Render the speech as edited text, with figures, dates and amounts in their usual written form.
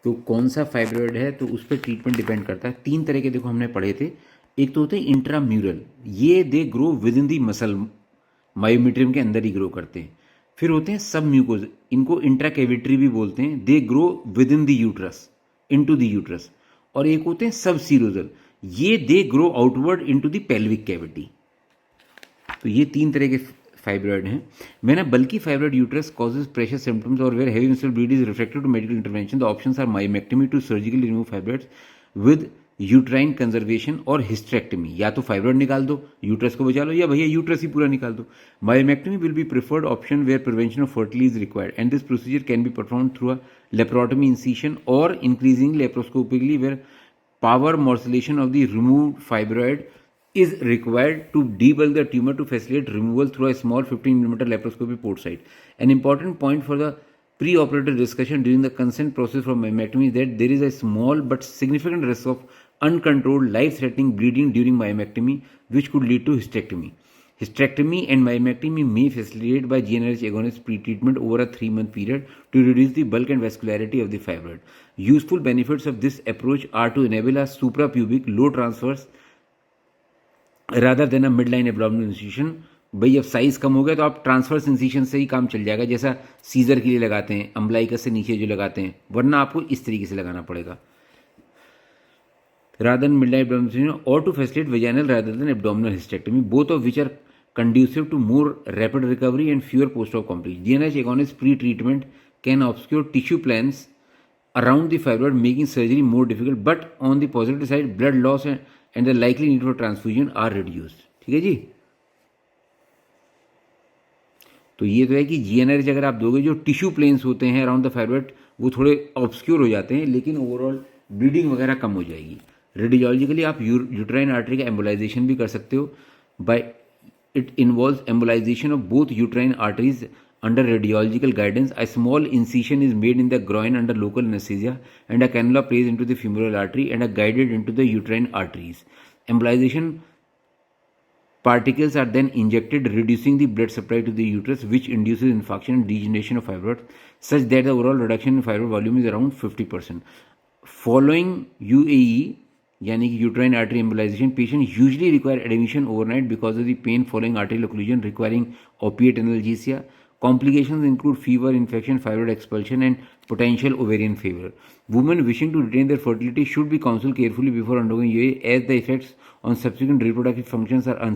तो कौन सा फाइब्रॉयड है तो उस पर ट्रीटमेंट डिपेंड करता है। 3 तरह के देखो हमने पढ़े थे। एक तो होते हैं इंट्राम्यूरल, ये they grow with in the muscle, myometrium के अंदर ही ग्रो करते हैं। फिर होते हैं सब म्यूकोज, इनको इंट्राकेविटरी भी बोलते हैं, they grow within the uterus, into the uterus. और एक होते हैं सब सीरोजल, ये they grow outward into the pelvic cavity. तो ये 3 तरह के फाइब्रॉयड हैं। मैंने बल्कि fibroid uterus causes pressure symptoms और where heavy menstrual bleed is refracted to medical intervention, the options are myomectomy to surgically remove fibroids with uterine conservation और hysterectomy. या तो फाइब्रॉयड निकाल दो, यूट्रस को बचा लो, या भैया यूट्रस ही पूरा निकाल दो। Myomectomy will be preferred option where prevention of fertility is required and this procedure can be perform through a laparotomy incision और increasing laparoscopically where power morcellation of the removed fibroid is required to debulk the tumor to facilitate removal through a small 15 mm laparoscopy port site. An important point for the pre-operative discussion during the consent process for myomectomy is that there is a small but significant risk of uncontrolled life-threatening bleeding during myomectomy, which could lead to hysterectomy. Hysterectomy and myomectomy may facilitated by GnRH agonist pre-treatment over a 3-month period to reduce the bulk and vascularity of the fibroid. Useful benefits of this approach are to enable a suprapubic low transverse rather than a midline abdominal incision. भाई अब size कम हो गया तो आप transverse incision से ही काम चल जाएगा, जैसा सीजर के लिए लगाते हैं, अम्बलाइकस से नीचे जो लगाते हैं, वरना आपको इस तरीके से लगाना पड़ेगा rather than midline abdominal incision, or to facilitate vaginal rather than abdominal hysterectomy, both of which are conducive to more rapid recovery and fewer post-op complications. GnRH agonist pre-treatment can obscure tissue plans around the fibroid, making surgery more difficult, but on the positive side, blood loss and the likely need for transfusion are reduced. ठीक है जी। तो ये तो है कि GnRH अगर आप दोगे, जो टिश्यू प्लेन्स होते हैं अराउंड द फाइब्रोइड वो थोड़े ऑब्सक्योर हो जाते हैं, लेकिन ओवरऑल ब्लीडिंग वगैरह कम हो जाएगी। रेडियोलॉजिकली आप यूट्राइन आर्टरी का एम्बोलाइजेशन भी कर सकते हो by it involves embolization of both uterine arteries under radiological guidance. A small incision is made in the groin under local anesthesia and a cannula placed into the femoral artery and guided into the uterine arteries. Embolization particles are then injected, reducing the blood supply to the uterus, which induces infarction and degeneration of fibroids, such that the overall reduction in fibroid volume is around 50%. Following UAE, यानी कि uterine artery embolization, patient usually require admission overnight because of the pain following arterial occlusion requiring opiate analgesia. Complications include fever, infection, fibroid expulsion, and potential ovarian failure. Women wishing to retain their fertility should be counseled carefully before undergoing UAE, as the effects on subsequent reproductive functions are uncertain.